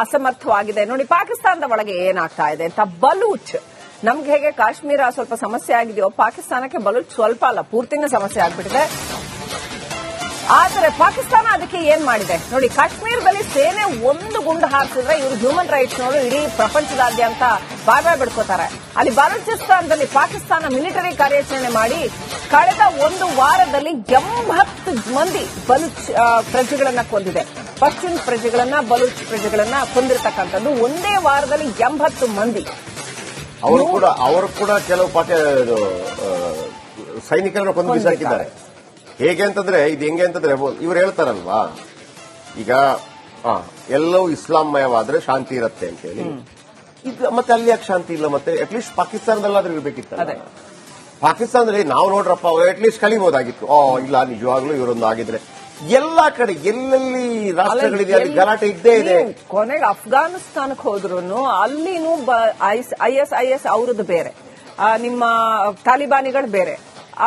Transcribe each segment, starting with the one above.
ಅಸಮರ್ಥವಾಗಿದೆ. ನೋಡಿ ಪಾಕಿಸ್ತಾನದ ಒಳಗೆ ಏನಾಗ್ತಾ ಇದೆ ಅಂತ. ಬಲೂಚ್ ನಮ್ಗೆ ಹೇಗೆ ಕಾಶ್ಮೀರ ಸ್ವಲ್ಪ ಸಮಸ್ಯೆ ಆಗಿದೆಯೋ, ಪಾಕಿಸ್ತಾನಕ್ಕೆ ಬಲೂಚ್ ಸ್ವಲ್ಪ ಅಲ್ಲ ಪೂರ್ತಿನ ಸಮಸ್ಯೆ ಆಗ್ಬಿಟ್ಟಿದೆ. ಆದರೆ ಪಾಕಿಸ್ತಾನ ಅದಕ್ಕೆ ಏನ್ ಮಾಡಿದೆ ನೋಡಿ, ಕಾಶ್ಮೀರದಲ್ಲಿ ಸೇನೆ ಒಂದು ಗುಂಡು ಹಾರಿಸಿದ್ರೆ ಇವರು ಹ್ಯೂಮನ್ ರೈಟ್ಸ್ ನವರು ಇಡೀ ಪ್ರಪಂಚದಾದ್ಯಂತ ಬಾಯ್ ಬಿಡ್ಕೋತಾರೆ. ಅಲ್ಲಿ ಬಲೂಚಿಸ್ತಾನದಲ್ಲಿ ಪಾಕಿಸ್ತಾನ ಮಿಲಿಟರಿ ಕಾರ್ಯಾಚರಣೆ ಮಾಡಿ ಕಳೆದ ಒಂದು ವಾರದಲ್ಲಿ 80 ಮಂದಿ ಬಲೂಚ್ ಪ್ರಜೆಗಳನ್ನ ಕೊಂದಿದೆ. ಪಶ್ಚಿಮ ಪ್ರಜೆಗಳನ್ನ, ಬಲೂಚ್ ಪ್ರಜೆಗಳನ್ನ ಕೊಂದಿರತಕ್ಕಂಥದ್ದು ಒಂದೇ ವಾರದಲ್ಲಿ 80 ಮಂದಿ. ಅವರು ಕೂಡ ಕೆಲವು ಸೈನಿಕರನ್ನು ಕೊಂದು ಬಿಸಾಕಿದ್ದಾರೆ. ಹೇಗೆ ಅಂತಂದ್ರೆ ಇದು ಹೆಂಗೆ ಅಂತಂದ್ರೆ ಇವ್ರು ಹೇಳ್ತಾರಲ್ವಾ, ಈಗ ಎಲ್ಲವೂ ಇಸ್ಲಾಂಮಯವಾದ್ರೆ ಶಾಂತಿ ಇರುತ್ತೆ ಅಂತ ಹೇಳಿ. ಈಗ ಮತ್ತೆ ಅಲ್ಲಿ ಯಾಕೆ ಶಾಂತಿ ಇಲ್ಲ? ಮತ್ತೆ ಅಟ್ಲೀಸ್ಟ್ ಪಾಕಿಸ್ತಾನದಲ್ಲಾದ್ರೂ ಇರ್ಬೇಕಿತ್ತು. ಪಾಕಿಸ್ತಾನದಲ್ಲಿ ನಾವು ನೋಡ್ರಪ್ಪ ಅಟ್ಲೀಸ್ಟ್ ಕಲಿಬಹುದಾಗಿತ್ತು. ಇಲ್ಲ ನಿಜವಾಗ್ಲೂ ಇವರೊಂದು ಆಗಿದ್ರೆ ಎಲ್ಲಾ ಕಡೆ ಎಲ್ಲೆಲ್ಲಿ ರಾಷ್ಟ್ರಗಳಿದೆ ಅಲ್ಲಿ ಗಲಾಟೆ ಇದ್ದೇ ಇದೆ. ಕೊನೆಗೆ ಅಫ್ಘಾನಿಸ್ತಾನಕ್ಕೆ ಹೋದ್ರು ಅಲ್ಲಿನೂ IS ಅವ್ರದ್ದು ಬೇರೆ, ನಿಮ್ಮ ತಾಲಿಬಾನಿಗಳು ಬೇರೆ.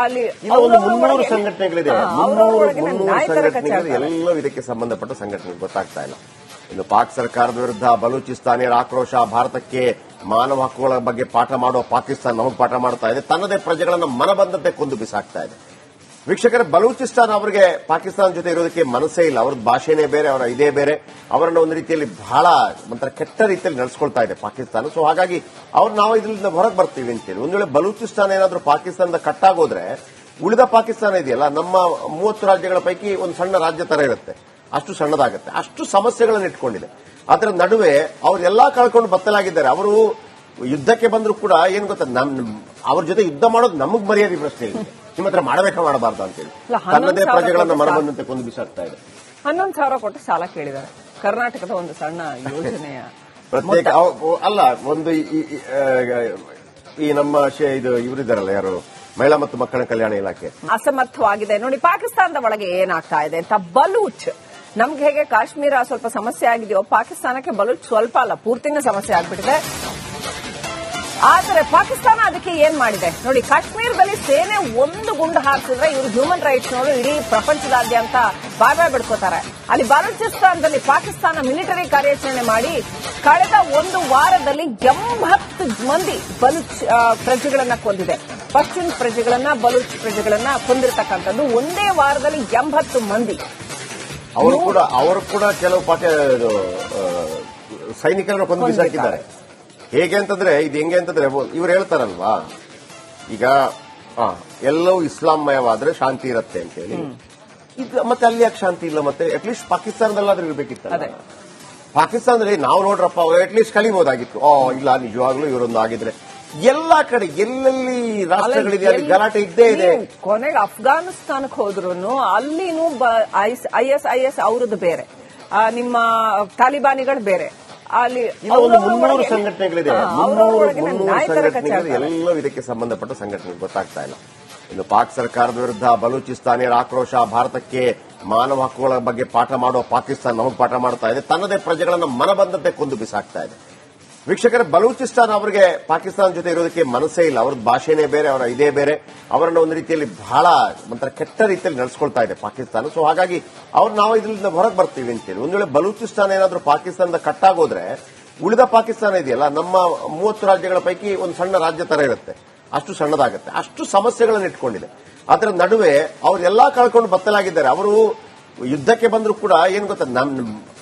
ಅಲ್ಲಿ 300 ಸಂಘಟನೆಗಳಿದೆ. 300 ಸಂಘಟನೆಗಳು ಎಲ್ಲ ಇದಕ್ಕೆ ಸಂಬಂಧಪಟ್ಟ ಸಂಘಟನೆಗಳು ಗೊತ್ತಾಗ್ತಾ ಇಲ್ಲ. ಇನ್ನು ಪಾಕ್ ಸರ್ಕಾರದ ವಿರುದ್ಧ ಬಲೂಚಿಸ್ತಾನಿಯರ ಆಕ್ರೋಶ, ಭಾರತಕ್ಕೆ ಮಾನವ ಹಕ್ಕುಗಳ ಬಗ್ಗೆ ಪಾಠ ಮಾಡುವ ಪಾಕಿಸ್ತಾನ ನಮಗೆ ಪಾಠ ಮಾಡ್ತಾ ಇದೆ, ತನ್ನದೇ ಪ್ರಜೆಗಳನ್ನು ಮನಬಂದಂತೆ ಕೊಂದು ಬಿಸಾಕ್ತಾ ಇದೆ. ವೀಕ್ಷಕರ, ಬಲೂಚಿಸ್ತಾನ ಅವರಿಗೆ ಪಾಕಿಸ್ತಾನ ಜೊತೆ ಇರೋದಕ್ಕೆ ಮನಸ್ಸೇ ಇಲ್ಲ. ಅವ್ರದ್ದು ಭಾಷೆನೇ ಬೇರೆ, ಅವರ ಇದೇ ಬೇರೆ. ಅವರನ್ನು ಒಂದು ರೀತಿಯಲ್ಲಿ ಬಹಳ ಒಂಥರ ಕೆಟ್ಟ ರೀತಿಯಲ್ಲಿ ನಡೆಸ್ಕೊಳ್ತಾ ಇದೆ ಪಾಕಿಸ್ತಾನ. ಸೊ ಹಾಗಾಗಿ ನಾವು ಇದರಿಂದ ಹೊರಗೆ ಬರ್ತೀವಿ ಅಂತೇಳಿ ಒಂದು ವೇಳೆ ಬಲೂಚಿಸ್ತಾನ ಏನಾದರೂ ಪಾಕಿಸ್ತಾನದ ಕಟ್ಟಾಗೋದ್ರೆ ಉಳಿದ ಪಾಕಿಸ್ತಾನ ಇದೆಯಲ್ಲ, ನಮ್ಮ 30 ರಾಜ್ಯಗಳ ಪೈಕಿ ಒಂದು ಸಣ್ಣ ರಾಜ್ಯ ತರ ಇರುತ್ತೆ, ಅಷ್ಟು ಸಣ್ಣದಾಗುತ್ತೆ. ಅಷ್ಟು ಸಮಸ್ಯೆಗಳನ್ನು ಇಟ್ಕೊಂಡಿದೆ. ಅದರ ನಡುವೆ ಅವರೆಲ್ಲಾ ಕಳ್ಕೊಂಡು ಬತ್ತಲಾಗಿದ್ದಾರೆ. ಅವರು ಯುದ್ಧಕ್ಕೆ ಬಂದರೂ ಕೂಡ ಏನ್ ಗೊತ್ತಾ, ಅವ್ರ ಜೊತೆ ಯುದ್ಧ ಮಾಡೋದು ನಮಗ್ ಮರ್ಯಾದೆ ಪ್ರಶ್ನೆ ಇದೆ. ನಿಮ್ಮ ಹತ್ರ ಮಾಡಬೇಕಾ ಮಾಡಬಾರ್ದು ಅಂತೇಳಿ ತನ್ನದೇ ಪ್ರಜೆಗಳನ್ನ ಮನಬಂದಂತೆ ಕೊಂದು ಬಿಸಾಕ್ತಾ ಇದೆ. 11,000 ಕೊಟ್ಟು ಸಾಲ ಕೇಳಿದ್ದಾರೆ. ಕರ್ನಾಟಕದ ಒಂದು ಸಣ್ಣ ಯೋಜನೆಯ ಪ್ರತ್ಯೇಕ ಅಲ್ಲ, ಒಂದು ಈ ನಮ್ಮ ಇದು ಇವರಿದ್ದಾರಲ್ಲ, ಯಾರು ಮಹಿಳಾ ಮತ್ತು ಮಕ್ಕಳ ಕಲ್ಯಾಣ ಇಲಾಖೆ ಅಸಮರ್ಥವಾಗಿದೆ. ನೋಡಿ ಪಾಕಿಸ್ತಾನದ ಒಳಗೆ ಏನಾಗ್ತಾ ಇದೆ ಅಂತ. ಬಲೂಚ್ ನಮ್ಗೆ ಹೇಗೆ ಕಾಶ್ಮೀರ ಸ್ವಲ್ಪ ಸಮಸ್ಯೆ ಆಗಿದೆಯೋ, ಪಾಕಿಸ್ತಾನಕ್ಕೆ ಬಲೂಚ್ ಸ್ವಲ್ಪ ಅಲ್ಲ ಪೂರ್ತಿನ ಸಮಸ್ಯೆ ಆಗ್ಬಿಟ್ಟಿದೆ. ಆದರೆ ಪಾಕಿಸ್ತಾನ ಅದಕ್ಕೆ ಏನ್ ಮಾಡಿದೆ ನೋಡಿ, ಕಾಶ್ಮೀರದಲ್ಲಿ ಸೇನೆ ಒಂದು ಗುಂಡು ಹಾರಿಸಿದ್ರೆ ಇವರು ಹ್ಯೂಮನ್ ರೈಟ್ಸ್ ನವರು ಇಡೀ ಪ್ರಪಂಚದಾದ್ಯಂತ ಬಾಯ್ ಬಿಡ್ಕೋತಾರೆ. ಅಲ್ಲಿ ಬಲೂಚಿಸ್ತಾನದಲ್ಲಿ ಪಾಕಿಸ್ತಾನ ಮಿಲಿಟರಿ ಕಾರ್ಯಾಚರಣೆ ಮಾಡಿ ಕಳೆದ ಒಂದು ವಾರದಲ್ಲಿ 80 ಮಂದಿ ಬಲೂಚ್ ಪ್ರಜೆಗಳನ್ನ ಕೊಂದಿದೆ. ಪಶ್ಚಿಮ ಪ್ರಜೆಗಳನ್ನ, ಬಲೂಚ್ ಪ್ರಜೆಗಳನ್ನ ಕೊಂದಿರತಕ್ಕಂಥದ್ದು ಒಂದೇ ವಾರದಲ್ಲಿ 80 ಮಂದಿ. ಅವರು ಕೂಡ ಕೆಲವು ಸೈನಿಕರನ್ನು ಕೊಂದು ಬಿಸಾಕಿದ್ದಾರೆ. ಹೇಗೆ ಅಂತಂದ್ರೆ ಇದು ಹೆಂಗೆ ಅಂತಂದ್ರೆ ಇವ್ರು ಹೇಳ್ತಾರಲ್ವಾ, ಈಗ ಎಲ್ಲವೂ ಇಸ್ಲಾಂಮಯವಾದ್ರೆ ಶಾಂತಿ ಇರುತ್ತೆ ಅಂತ ಹೇಳಿ. ಈಗ ಮತ್ತೆ ಅಲ್ಲಿ ಯಾಕೆ ಶಾಂತಿ ಇಲ್ಲ? ಮತ್ತೆ ಅಟ್ಲೀಸ್ಟ್ ಪಾಕಿಸ್ತಾನದಲ್ಲಾದ್ರೂ ಇರ್ಬೇಕಿತ್ತು. ಪಾಕಿಸ್ತಾನದಲ್ಲಿ ನಾವು ನೋಡ್ರಪ್ಪ ಅಟ್ಲೀಸ್ಟ್ ಕಲಿಬಹುದಾಗಿತ್ತು. ಇಲ್ಲ ನಿಜವಾಗ್ಲೂ ಇವರೊಂದು ಆಗಿದ್ರೆ ಎಲ್ಲಾ ಕಡೆ ಎಲ್ಲೆಲ್ಲಿ ರಾಷ್ಟ್ರಗಳಿದೆ ಅಲ್ಲಿ ಗಲಾಟೆ ಇದ್ದೇ ಇದೆ. ಕೊನೆಗೆ ಅಫ್ಘಾನಿಸ್ತಾನಕ್ಕೆ ಹೋದ್ರು ಅಲ್ಲಿನೂ IS ಅವ್ರದ್ದು ಬೇರೆ, ನಿಮ್ಮ ತಾಲಿಬಾನಿಗಳು ಬೇರೆ. ಅಲ್ಲಿ 300 ಸಂಘಟನೆಗಳಿದೆ. 300 ಸಂಘಟನೆಗಳು ಎಲ್ಲ ಇದಕ್ಕೆ ಸಂಬಂಧಪಟ್ಟ ಸಂಘಟನೆಗಳು ಗೊತ್ತಾಗ್ತಾ ಇಲ್ಲ. ಇನ್ನು ಪಾಕ್ ಸರ್ಕಾರದ ವಿರುದ್ಧ ಬಲೂಚಿಸ್ತಾನಿಯರ ಆಕ್ರೋಶ, ಭಾರತಕ್ಕೆ ಮಾನವ ಹಕ್ಕುಗಳ ಬಗ್ಗೆ ಪಾಠ ಮಾಡುವ ಪಾಕಿಸ್ತಾನ ನಮಗೆ ಪಾಠ ಮಾಡ್ತಾ ಇದೆ, ತನ್ನದೇ ಪ್ರಜೆಗಳನ್ನು ಮನಬಂದಂತೆ ಕೊಂದು ಬಿಸಾಕ್ತಾ ಇದೆ. ವೀಕ್ಷಕರ, ಬಲೂಚಿಸ್ತಾನ ಅವರಿಗೆ ಪಾಕಿಸ್ತಾನ ಜೊತೆ ಇರೋದಕ್ಕೆ ಮನಸ್ಸೇ ಇಲ್ಲ. ಅವ್ರದ್ದು ಭಾಷೆನೇ ಬೇರೆ, ಅವರ ಇದೇ ಬೇರೆ. ಅವರನ್ನು ಒಂದು ರೀತಿಯಲ್ಲಿ ಬಹಳ ಒಂಥರ ಕೆಟ್ಟ ರೀತಿಯಲ್ಲಿ ನಡೆಸ್ಕೊಳ್ತಾ ಇದೆ ಪಾಕಿಸ್ತಾನ. ಸೊ ಹಾಗಾಗಿ ನಾವು ಇದರಿಂದ ಹೊರಗೆ ಬರ್ತೀವಿ ಅಂತೇಳಿ ಒಂದು ವೇಳೆ ಬಲೂಚಿಸ್ತಾನ ಏನಾದರೂ ಪಾಕಿಸ್ತಾನದ ಕಟ್ಟಾಗೋದ್ರೆ ಉಳಿದ ಪಾಕಿಸ್ತಾನ ಇದೆಯಲ್ಲ, ನಮ್ಮ 30 ರಾಜ್ಯಗಳ ಪೈಕಿ ಒಂದು ಸಣ್ಣ ರಾಜ್ಯ ತರ ಇರುತ್ತೆ, ಅಷ್ಟು ಸಣ್ಣದಾಗುತ್ತೆ. ಅಷ್ಟು ಸಮಸ್ಯೆಗಳನ್ನು ಇಟ್ಕೊಂಡಿದೆ. ಅದರ ನಡುವೆ ಅವರೆಲ್ಲಾ ಕಳ್ಕೊಂಡು ಬತ್ತಲಾಗಿದ್ದಾರೆ. ಅವರು ಯುದ್ಧಕ್ಕೆ ಬಂದರೂ ಕೂಡ ಏನ್ ಗೊತ್ತಾ,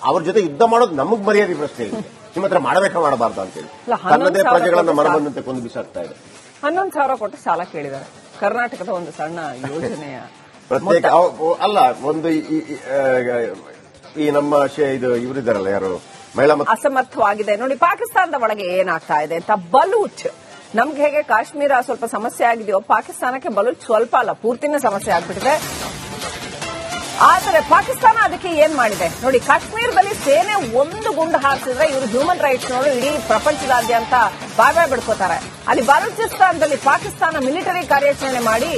ಅವ್ರ ಜೊತೆ ಯುದ್ಧ ಮಾಡೋದು ನಮಗ್ ಮರ್ಯಾದೆ ಪ್ರಶ್ನೆ ಇದೆ. ನಿಮ್ಮ ಹತ್ರ ಮಾಡಬೇಕಾ ಮಾಡಬಾರ್ದು ಅಂತೇಳಿ ತನ್ನದೇ ಪ್ರಜೆಗಳನ್ನ ಮನಬಂದಂತೆ ಕೊಂದು ಬಿಸಾಕ್ತಾ ಇದೆ. 11,000 ಕೊಟ್ಟು ಸಾಲ ಕೇಳಿದ್ದಾರೆ. ಕರ್ನಾಟಕದ ಒಂದು ಸಣ್ಣ ಯೋಜನೆಯ ಪ್ರತ್ಯೇಕ ಅಲ್ಲ, ಒಂದು ಈ ನಮ್ಮ ಇದು ಇವರಿದ್ದಾರಲ್ಲ, ಯಾರು ಮಹಿಳಾ ಅಸಮರ್ಥವಾಗಿದೆ. ನೋಡಿ ಪಾಕಿಸ್ತಾನದ ಒಳಗೆ ಏನಾಗ್ತಾ ಇದೆ ಅಂತ. ಬಲೂಚ್ ನಮ್ಗೆ ಹೇಗೆ ಕಾಶ್ಮೀರ ಸ್ವಲ್ಪ ಸಮಸ್ಯೆ ಆಗಿದೆಯೋ, ಪಾಕಿಸ್ತಾನಕ್ಕೆ ಬಲೂಚ್ ಸ್ವಲ್ಪ ಅಲ್ಲ ಪೂರ್ತಿನ ಸಮಸ್ಯೆ ಆಗ್ಬಿಟ್ಟಿದೆ. ಆದರೆ ಪಾಕಿಸ್ತಾನ ಅದಕ್ಕೆ ಏನ್ ಮಾಡಿದೆ ನೋಡಿ, ಕಾಶ್ಮೀರದಲ್ಲಿ ಸೇನೆ ಒಂದು ಗುಂಡು ಹಾರಿಸಿದ್ರೆ ಇವರು ಹ್ಯೂಮನ್ ರೈಟ್ಸ್ ನವರು ಇಡೀ ಪ್ರಪಂಚದಾದ್ಯಂತ ಬಾಯ್ ಬಿಡ್ಕೋತಾರೆ. ಅಲ್ಲಿ ಬಲೂಚಿಸ್ತಾನದಲ್ಲಿ ಪಾಕಿಸ್ತಾನ ಮಿಲಿಟರಿ ಕಾರ್ಯಾಚರಣೆ ಮಾಡಿ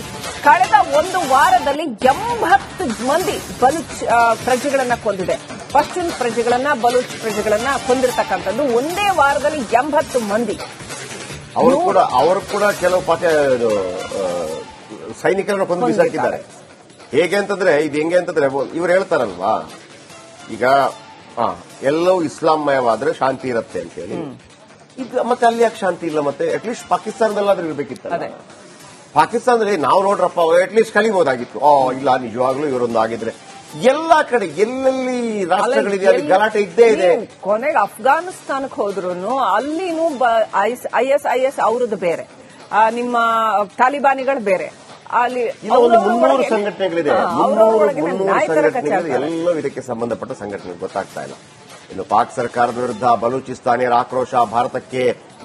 ಕಳೆದ ಒಂದು ವಾರದಲ್ಲಿ 80 ಮಂದಿ ಬಲೂಚ್ ಪ್ರಜೆಗಳನ್ನ ಕೊಂದಿದೆ. ಪಶ್ಚಿಮ ಪ್ರಜೆಗಳನ್ನ, ಬಲೂಚ್ ಪ್ರಜೆಗಳನ್ನ ಕೊಂದಿರತಕ್ಕಂಥದ್ದು ಒಂದೇ ವಾರದಲ್ಲಿ 80 ಮಂದಿ. ಅವರು ಕೂಡ ಕೆಲವು ಸೈನಿಕರನ್ನು ಕೊಂದು ಬಿಸಾಕಿದ್ದಾರೆ. ಹೇಗೆ ಅಂತಂದ್ರೆ ಇದು ಹೆಂಗೆ ಅಂತಂದ್ರೆ ಇವ್ರು ಹೇಳ್ತಾರಲ್ವಾ, ಈಗ ಎಲ್ಲವೂ ಇಸ್ಲಾಂಮಯವಾದ್ರೆ ಶಾಂತಿ ಇರುತ್ತೆ ಅಂತ ಹೇಳಿ ಈಗ ಮತ್ತೆ ಅಲ್ಲಿ ಯಾಕೆ ಶಾಂತಿ ಇಲ್ಲ? ಮತ್ತೆ ಅಟ್ಲೀಸ್ಟ್ ಪಾಕಿಸ್ತಾನದಲ್ಲಾದ್ರೂ ಇರ್ಬೇಕಿತ್ತಲ್ಲ. ಪಾಕಿಸ್ತಾನದಲ್ಲಿ ನಾವು ನೋಡ್ರಪ್ಪ ಅಟ್ಲೀಸ್ಟ್ ಕಲಿಬಹುದಾಗಿತ್ತು. ಇಲ್ಲ ನಿಜವಾಗ್ಲೂ ಇವರೊಂದು ಆಗಿದ್ರೆ ಎಲ್ಲಾ ಕಡೆ ಎಲ್ಲೆಲ್ಲಿ ರಾಷ್ಟ್ರಗಳಿದೆ ಅಲ್ಲಿ ಗಲಾಟೆ ಇದ್ದೇ ಇದೆ. ಕೊನೆಗೆ ಅಫ್ಘಾನಿಸ್ತಾನಕ್ಕೆ ಹೋದ್ರು ಅಲ್ಲಿನೂ IS ಅವ್ರದ್ದು ಬೇರೆ, ನಿಮ್ಮ ತಾಲಿಬಾನಿಗಳು ಬೇರೆ. ಅಲ್ಲಿ ಒಂದು 300 ಸಂಘಟನೆಗಳಿದೆ. 300 ಸಂಘಟನೆಗಳು ಎಲ್ಲವೂ ಇದಕ್ಕೆ ಸಂಬಂಧಪಟ್ಟ ಸಂಘಟನೆಗಳು ಗೊತ್ತಾಗ್ತಾ ಇಲ್ಲ. ಇನ್ನು ಪಾಕ್ ಸರ್ಕಾರದ ವಿರುದ್ಧ ಬಲೂಚಿಸ್ತಾನಿಯರ ಆಕ್ರೋಶ, ಭಾರತಕ್ಕೆ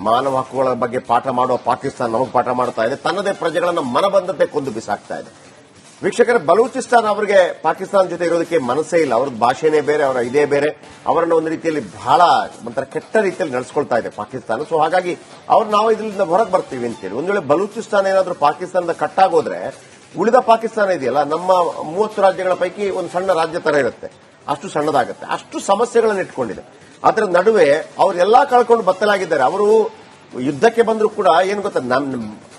ಮಾನವ ಹಕ್ಕುಗಳ ಬಗ್ಗೆ ಪಾಠ ಮಾಡುವ ಪಾಕಿಸ್ತಾನ ನಮಗೆ ಪಾಠ ಮಾಡ್ತಾ ಇದೆ, ತನ್ನದೇ ಪ್ರಜೆಗಳನ್ನು ಮನಬಂದಂತೆ ಕೊಂದು ಬಿಸಾಕ್ತಾ ಇದೆ. ವೀಕ್ಷಕರ, ಬಲೂಚಿಸ್ತಾನ ಅವರಿಗೆ ಪಾಕಿಸ್ತಾನ ಜೊತೆ ಇರೋದಕ್ಕೆ ಮನಸ್ಸೇ ಇಲ್ಲ. ಅವ್ರದ್ದು ಭಾಷೆನೇ ಬೇರೆ, ಅವರ ಇದೇ ಬೇರೆ. ಅವರನ್ನು ಒಂದು ರೀತಿಯಲ್ಲಿ ಬಹಳ ಒಂಥರ ಕೆಟ್ಟ ರೀತಿಯಲ್ಲಿ ನಡೆಸ್ಕೊಳ್ತಾ ಇದೆ ಪಾಕಿಸ್ತಾನ. ಸೊ ಹಾಗಾಗಿ ನಾವು ಇದರಿಂದ ಹೊರಗೆ ಬರ್ತೀವಿ ಅಂತೇಳಿ ಒಂದು ವೇಳೆ ಬಲೂಚಿಸ್ತಾನ ಏನಾದರೂ ಪಾಕಿಸ್ತಾನದ ಕಟ್ಟಾಗೋದ್ರೆ ಉಳಿದ ಪಾಕಿಸ್ತಾನ ಇದೆಯಲ್ಲ, ನಮ್ಮ 30 ರಾಜ್ಯಗಳ ಪೈಕಿ ಒಂದು ಸಣ್ಣ ರಾಜ್ಯ ತರ ಇರುತ್ತೆ, ಅಷ್ಟು ಸಣ್ಣದಾಗುತ್ತೆ. ಅಷ್ಟು ಸಮಸ್ಯೆಗಳನ್ನು ಇಟ್ಕೊಂಡಿದೆ. ಅದರ ನಡುವೆ ಅವರೆಲ್ಲಾ ಕಳ್ಕೊಂಡು ಬತ್ತಲಾಗಿದ್ದಾರೆ. ಅವರು ಯುದ್ಧಕ್ಕೆ ಬಂದರೂ ಕೂಡ ಏನು ಗೊತ್ತಾ,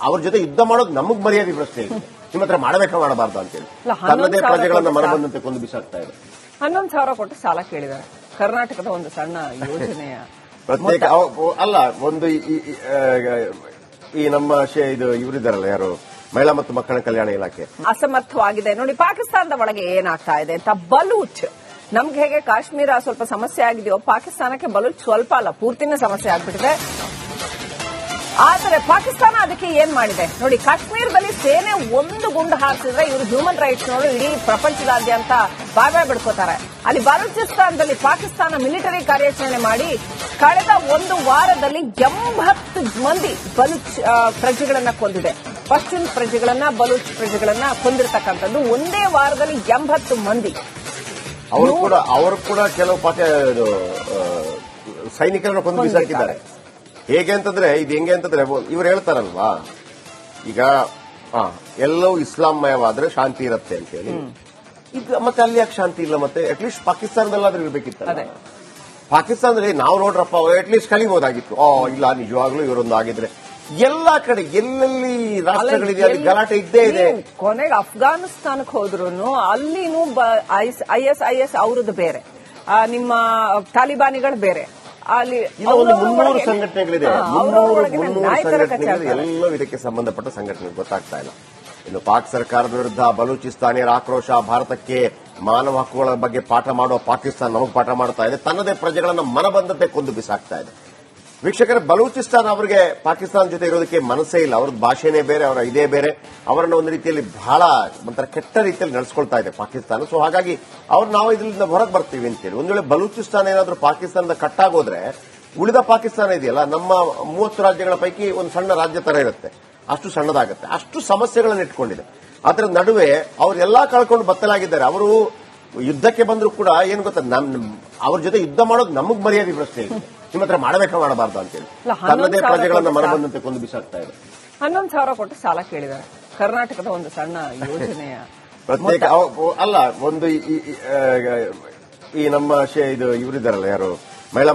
ಅವ್ರ ಜೊತೆ ಯುದ್ಧ ಮಾಡೋದು ನಮಗ್ ಮರ್ಯಾದೆ ಪ್ರಶ್ನೆ ಇದೆ. ನಿಮ್ಮ ಹತ್ರ ಮಾಡಬೇಕಾ ಮಾಡಬಾರ್ದು ಅಂತೇಳಿ ತನ್ನದೇ ಪ್ರಜೆಗಳನ್ನ ಮನಬಂದಂತೆ ಕೊಂದು ಬಿಸಾಕ್ತಾ ಇದೆ. 11,000 ಕೊಟ್ಟು ಸಾಲ ಕೇಳಿದ್ದಾರೆ. ಕರ್ನಾಟಕದ ಒಂದು ಸಣ್ಣ ಯೋಜನೆಯ ಪ್ರತ್ಯೇಕ ಅಲ್ಲ, ಒಂದು ಈ ನಮ್ಮ ಇದು ಇವರಿದ್ದಾರಲ್ಲ, ಯಾರು ಮಹಿಳಾ ಮತ್ತು ಮಕ್ಕಳ ಕಲ್ಯಾಣ ಇಲಾಖೆ ಅಸಮರ್ಥವಾಗಿದೆ. ನೋಡಿ ಪಾಕಿಸ್ತಾನದ ಒಳಗೆ ಏನಾಗ್ತಾ ಇದೆ ಅಂತ. ಬಲೂಚ್ ನಮ್ಗೆ ಹೇಗೆ ಕಾಶ್ಮೀರ ಸ್ವಲ್ಪ ಸಮಸ್ಯೆ ಆಗಿದೆಯೋ, ಪಾಕಿಸ್ತಾನಕ್ಕೆ ಬಲೂಚ್ ಸ್ವಲ್ಪ ಅಲ್ಲ ಪೂರ್ತಿನ ಸಮಸ್ಯೆ ಆಗ್ಬಿಟ್ಟಿದೆ. ಆದರೆ ಪಾಕಿಸ್ತಾನ ಅದಕ್ಕೆ ಏನ್ ಮಾಡಿದೆ ನೋಡಿ. ಕಾಶ್ಮೀರದಲ್ಲಿ ಸೇನೆ ಒಂದು ಗುಂಡು ಹಾರಿಸಿದ್ರೆ ಇವರು ಹ್ಯೂಮನ್ ರೈಟ್ಸ್ ನೋಡು ಇಡೀ ಪ್ರಪಂಚದಾದ್ಯಂತ ಬಾಯ್ ಬಿಡ್ಕೋತಾರೆ. ಅಲ್ಲಿ ಬಲೂಚಿಸ್ತಾನದಲ್ಲಿ ಪಾಕಿಸ್ತಾನ ಮಿಲಿಟರಿ ಕಾರ್ಯಾಚರಣೆ ಮಾಡಿ ಕಳೆದ ಒಂದು ವಾರದಲ್ಲಿ 80 ಮಂದಿ ಬಲೂಚ್ ಪ್ರಜೆಗಳನ್ನ ಕೊಂದಿದೆ. ಪಶ್ಚಿಮ ಪ್ರಜೆಗಳನ್ನ, ಬಲೂಚ್ ಪ್ರಜೆಗಳನ್ನ ಕೊಂದಿರತಕ್ಕಂಥದ್ದು ಒಂದೇ ವಾರದಲ್ಲಿ 80 ಮಂದಿ. ಅವರು ಕೂಡ ಕೆಲವು ಸೈನಿಕರನ್ನು ಕೊಂದು ಬಿಸಾಕಿದ್ದಾರೆ. ಹೇಗೆ ಅಂತಂದ್ರೆ ಇದು ಹೆಂಗೆ ಅಂತಂದ್ರೆ ಇವ್ರು ಹೇಳ್ತಾರಲ್ವಾ, ಈಗ ಎಲ್ಲವೂ ಇಸ್ಲಾಂಮಯವಾದ್ರೆ ಶಾಂತಿ ಇರುತ್ತೆ ಅಂತ ಹೇಳಿ ಈಗ ಮತ್ತೆ ಅಲ್ಲಿ ಯಾಕೆ ಶಾಂತಿ ಇಲ್ಲ? ಮತ್ತೆ ಅಟ್ಲೀಸ್ಟ್ ಪಾಕಿಸ್ತಾನದಲ್ಲಾದ್ರೂ ಇರ್ಬೇಕಿತ್ತಲ್ಲ. ಪಾಕಿಸ್ತಾನದಲ್ಲಿ ನಾವು ನೋಡ್ರಪ್ಪ ಅಟ್ಲೀಸ್ಟ್ ಕಲಿಬಹುದಾಗಿತ್ತು. ಇಲ್ಲ ನಿಜವಾಗ್ಲೂ ಇವರೊಂದು ಆಗಿದ್ರೆ ಎಲ್ಲಾ ಕಡೆ ಎಲ್ಲೆಲ್ಲಿ ರಾಷ್ಟ್ರಗಳಿದೆ ಅಲ್ಲಿ ಗಲಾಟೆ ಇದ್ದೇ ಇದೆ. ಕೊನೆಗೆ ಅಫ್ಘಾನಿಸ್ತಾನಕ್ಕೆ ಹೋದ್ರು ಅಲ್ಲಿನೂ IS ಅವ್ರದ್ದು ಬೇರೆ, ನಿಮ್ಮ ತಾಲಿಬಾನಿಗಳು ಬೇರೆ. ಅಲ್ಲಿ ಒಂದು 300 ಸಂಘಟನೆಗಳಿದೆ. 300 ಸಂಘಟನೆಗಳು ಎಲ್ಲವೂ ಇದಕ್ಕೆ ಸಂಬಂಧಪಟ್ಟ ಸಂಘಟನೆಗಳು ಗೊತ್ತಾಗ್ತಾ ಇಲ್ಲ. ಇನ್ನು ಪಾಕ್ ಸರ್ಕಾರದ ವಿರುದ್ಧ ಬಲೂಚಿಸ್ತಾನಿಯರ ಆಕ್ರೋಶ, ಭಾರತಕ್ಕೆ ಮಾನವ ಹಕ್ಕುಗಳ ಬಗ್ಗೆ ಪಾಠ ಮಾಡುವ ಪಾಕಿಸ್ತಾನ ನಮಗೆ ಪಾಠ ಮಾಡ್ತಾ ಇದೆ, ತನ್ನದೇ ಪ್ರಜೆಗಳನ್ನು ಮನಬಂದಂತೆ ಕೊಂದು ಬಿಸಾಕ್ತಾ ಇದೆ. ವೀಕ್ಷಕರ, ಬಲೂಚಿಸ್ತಾನ ಅವರಿಗೆ ಪಾಕಿಸ್ತಾನ ಜೊತೆ ಇರೋದಕ್ಕೆ ಮನಸ್ಸೇ ಇಲ್ಲ. ಅವ್ರದ್ದು ಭಾಷೆನೇ ಬೇರೆ, ಅವರ ಇದೇ ಬೇರೆ. ಅವರನ್ನು ಒಂದು ರೀತಿಯಲ್ಲಿ ಬಹಳ ಒಂಥರ ಕೆಟ್ಟ ರೀತಿಯಲ್ಲಿ ನಡೆಸ್ಕೊಳ್ತಾ ಇದೆ ಪಾಕಿಸ್ತಾನ. ಸೊ ಹಾಗಾಗಿ ನಾವು ಇದರಿಂದ ಹೊರಗೆ ಬರ್ತೀವಿ ಅಂತೇಳಿ ಒಂದು ವೇಳೆ ಬಲೂಚಿಸ್ತಾನ ಏನಾದರೂ ಪಾಕಿಸ್ತಾನದ ಕಟ್ಟಾಗೋದ್ರೆ ಉಳಿದ ಪಾಕಿಸ್ತಾನ ಇದೆಯಲ್ಲ, ನಮ್ಮ 30 ರಾಜ್ಯಗಳ ಪೈಕಿ ಒಂದು ಸಣ್ಣ ರಾಜ್ಯ ತರ ಇರುತ್ತೆ, ಅಷ್ಟು ಸಣ್ಣದಾಗುತ್ತೆ. ಅಷ್ಟು ಸಮಸ್ಯೆಗಳನ್ನು ಇಟ್ಕೊಂಡಿದೆ. ಅದರ ನಡುವೆ ಅವರೆಲ್ಲಾ ಕಳ್ಕೊಂಡು ಬತ್ತಲಾಗಿದ್ದಾರೆ. ಅವರು ಯುದ್ಧಕ್ಕೆ ಬಂದರೂ ಕೂಡ ಏನು ಗೊತ್ತಾ, ಅವ್ರ ಜೊತೆ ಯುದ್ಧ ಮಾಡೋದು ನಮಗ್ ಮರ್ಯಾದೆ ಪ್ರಶ್ನೆ ಇದೆ. ನಿಮ್ಮ ಹತ್ರ ಮಾಡಬೇಕಾ ಮಾಡಬಾರ್ದು ಅಂತೇಳಿ ತನ್ನದೇ ಪ್ರಜೆಗಳನ್ನ ಮನಬಂದಂತೆ ಕೊಂದು ಬಿಸಾಕ್ತಾ ಇದೆ. 11,000 ಕೊಟ್ಟು ಸಾಲ ಕೇಳಿದ್ದಾರೆ. ಕರ್ನಾಟಕದ ಒಂದು ಸಣ್ಣ ಯೋಜನೆಯ ಪ್ರತ್ಯೇಕ ಅಲ್ಲ, ಒಂದು ಈ ನಮ್ಮ ಇದು ಇವರಿದ್ದಾರಲ್ಲ, ಯಾರು ಮಹಿಳಾ